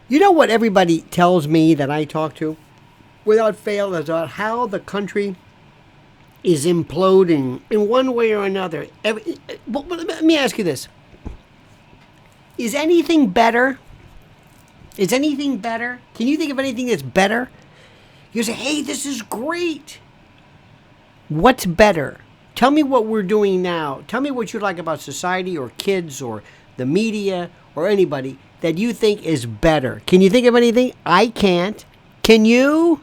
You know what everybody tells me that I talk to without fail is about how the country is imploding in one way or another. But let me ask you this. Is anything better? Is anything better? Can you think of anything that's better? You say, hey, this is great. What's better? Tell me what we're doing now. Tell me what you like about society or kids or the media or anybody that you think is better. Can you think of anything? I can't. Can you?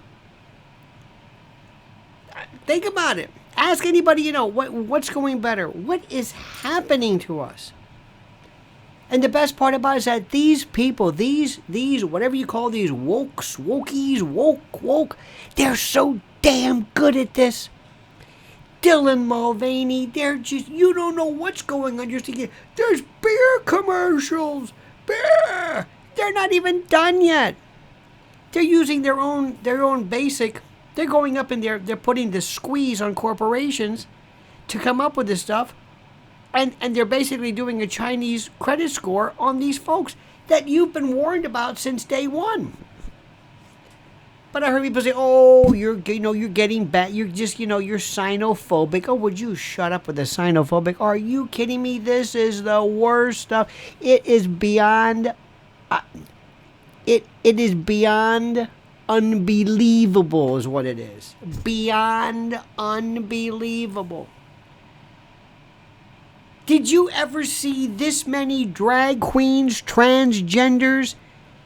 Think about it. Ask anybody you know what's going better. What is happening to us? And the best part about it is that these people, these whatever you call these wokies, woke, they're so damn good at this. Dylan Mulvaney, they're just, you don't know what's going on. You're thinking, there's beer commercials. Beer! They're not even done yet. They're using their own basic. They're going up and they're putting the squeeze on corporations to come up with this stuff. And they're basically doing a Chinese credit score on these folks that you've been warned about since day one. But I heard people say, "Oh, you're getting bad. You're just, you're xenophobic." Oh, would you shut up with the xenophobic? Are you kidding me? This is the worst stuff. It is beyond. It is beyond unbelievable, is what it is. Beyond unbelievable. Did you ever see this many drag queens, transgenders,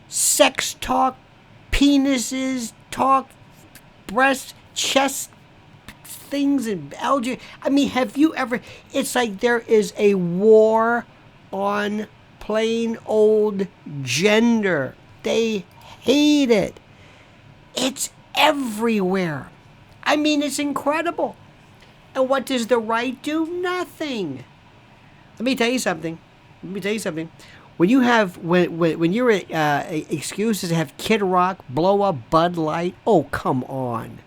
sex talk, penises, talk, breasts, chest things, and algae? I mean, have you ever? It's like there is a war on plain old gender. They hate it. It's everywhere. I mean, it's incredible. And what does the right do? Nothing. Let me tell you something. When you have when your excuses have Kid Rock, blow up Bud Light, oh come on.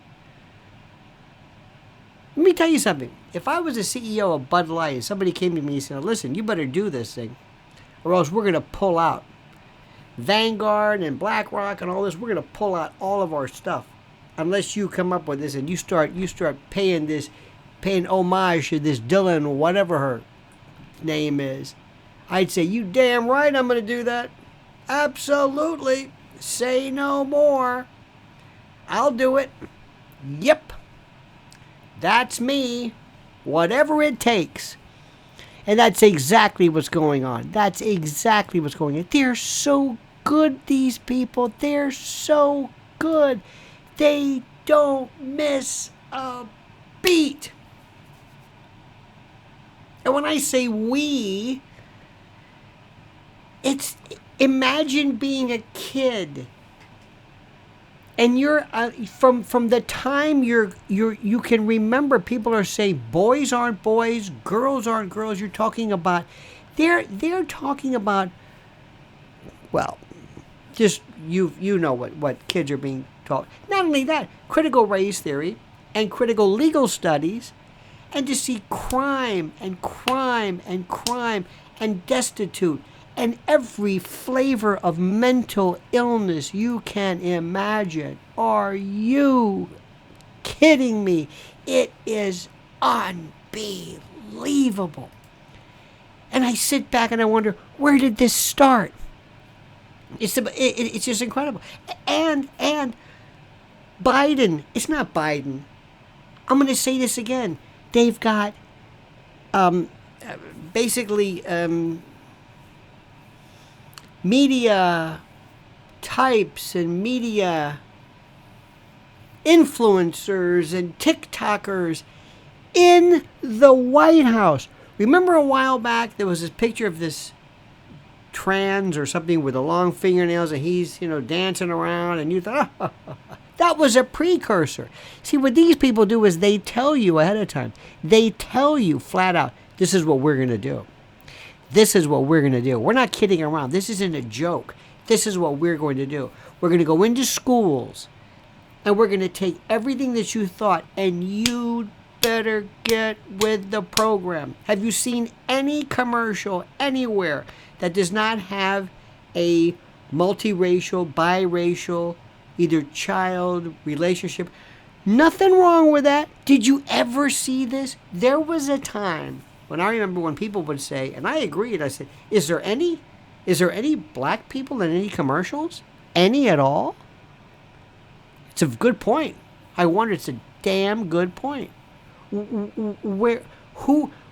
Let me tell you something. If I was the CEO of Bud Light and somebody came to me and said, "Listen, you better do this thing, or else we're gonna pull out Vanguard and BlackRock and all this. We're gonna pull out all of our stuff unless you come up with this and you start paying homage to this Dylan, whatever her name is." I'd say, "You damn right I'm going to do that. Absolutely. Say no more. I'll do it. Yep. That's me. Whatever it takes." And that's exactly what's going on. That's exactly what's going on. They're so good, these people. They're so good. They don't miss a beat. And when I say we, it's, imagine being a kid, and you're from the time you can remember, people are saying boys aren't boys, girls aren't girls. You're talking about, they're talking about, well, just you know what kids are being taught. Not only that, critical race theory and critical legal studies. And to see crime and destitute and every flavor of mental illness you can imagine. Are you kidding me? It is unbelievable. And I sit back and I wonder, where did this start? It's just incredible. And Biden, it's not Biden. I'm going to say this again. They've got basically media types and media influencers and TikTokers in the White House. Remember a while back there was this picture of this trans or something with the long fingernails and he's, dancing around, and you thought, oh, that was a precursor. See, what these people do is they tell you ahead of time. They tell you flat out, this is what we're going to do. This is what we're going to do. We're not kidding around. This isn't a joke. This is what we're going to do. We're going to go into schools and we're going to take everything that you thought, and you better get with the program. Have you seen any commercial anywhere that does not have a multiracial, biracial, either child, relationship. Nothing wrong with that. Did you ever see this? There was a time when I remember when people would say, and I agreed, I said, is there any black people in any commercials? Any at all? It's a good point. I wonder, it's a damn good point. Where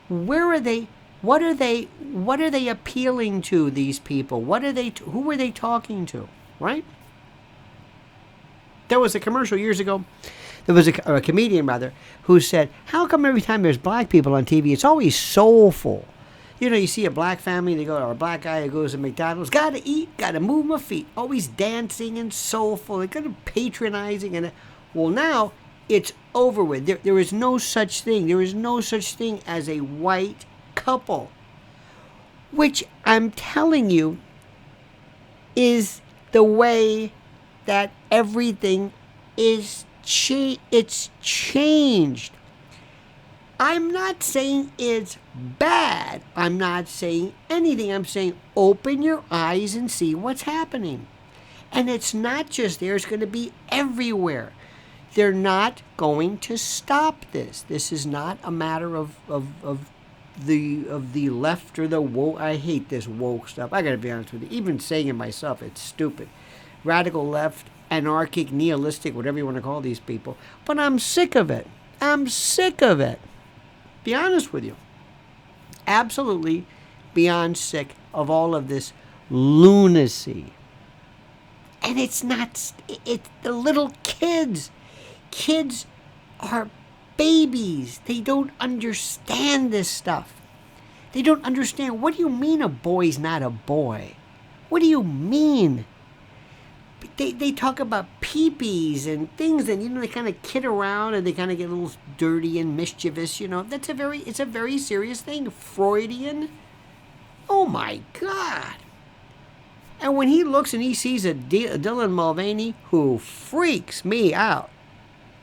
are they? What are they appealing to, these people? Who are they talking to? Right? There was a commercial years ago. There was a comedian, rather, who said, how come every time there's black people on TV, it's always soulful? You know, you see a black family, or a black guy who goes to McDonald's, gotta eat, gotta move my feet, always dancing and soulful, they're kind of patronizing. Well, now it's over with. There is no such thing. There is no such thing as a white couple, which I'm telling you is the way that everything is. It's changed. I'm not saying it's bad. I'm not saying anything. I'm saying open your eyes and see what's happening. And it's not just there. It's going to be everywhere. They're not going to stop this. This is not a matter of the left or the woke. I hate this woke stuff. I got to be honest with you. Even saying it myself, it's stupid. Radical left, anarchic, nihilistic, whatever you want to call these people. But I'm sick of it. I'm sick of it. Be honest with you. Absolutely beyond sick of all of this lunacy. And it's not, it's the little kids. Kids are babies. They don't understand this stuff. They don't understand. What do you mean a boy's not a boy? What do you mean? They talk about peepees and things, and you know, they kind of kid around and they kind of get a little dirty and mischievous. You know, it's a very serious thing. Freudian. Oh my God! And when he looks and he sees a Dylan Mulvaney who freaks me out.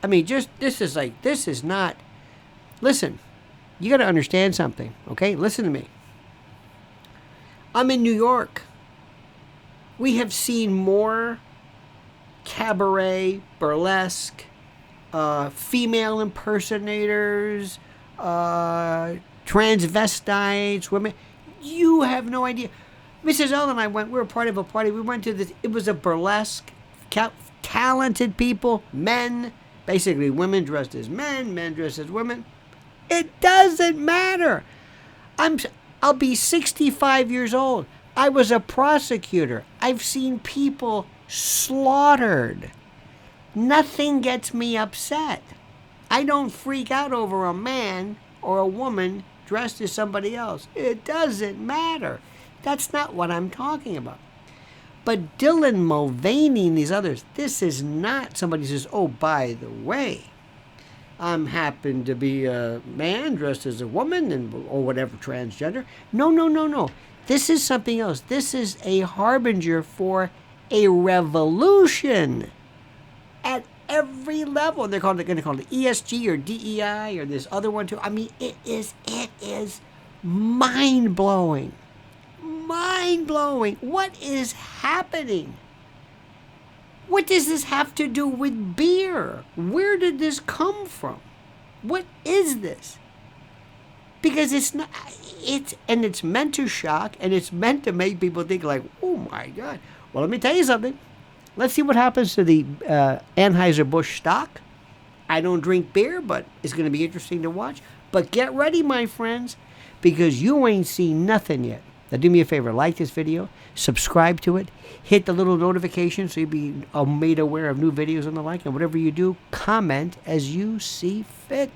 I mean, this is not. Listen, you got to understand something, okay? Listen to me. I'm in New York. We have seen more cabaret, burlesque, female impersonators, transvestites, women. You have no idea. Mrs. L and I we were part of a party. We went to this, it was a burlesque, talented people, men, basically women dressed as men dressed as women. It doesn't matter. I'll be 65 years old. I was a prosecutor. I've seen people slaughtered. Nothing gets me upset. I don't freak out over a man or a woman dressed as somebody else. It doesn't matter. That's not what I'm talking about. But Dylan Mulvaney and these others, this is not somebody who says, oh, by the way, I'm happen to be a man dressed as a woman or whatever, transgender. No. This is something else. This is a harbinger for a revolution at every level. They're going to call it ESG or DEI or this other one too. I mean, it is mind-blowing. Mind-blowing. What is happening? What does this have to do with beer? Where did this come from? What is this? Because it's meant to shock, and it's meant to make people think like, oh my God. Well, let me tell you something. Let's see what happens to the Anheuser-Busch stock. I don't drink beer, but it's going to be interesting to watch. But get ready, my friends, because you ain't seen nothing yet. Now, do me a favor. Like this video. Subscribe to it. Hit the little notification so you'll be made aware of new videos and the like. And whatever you do, comment as you see fit.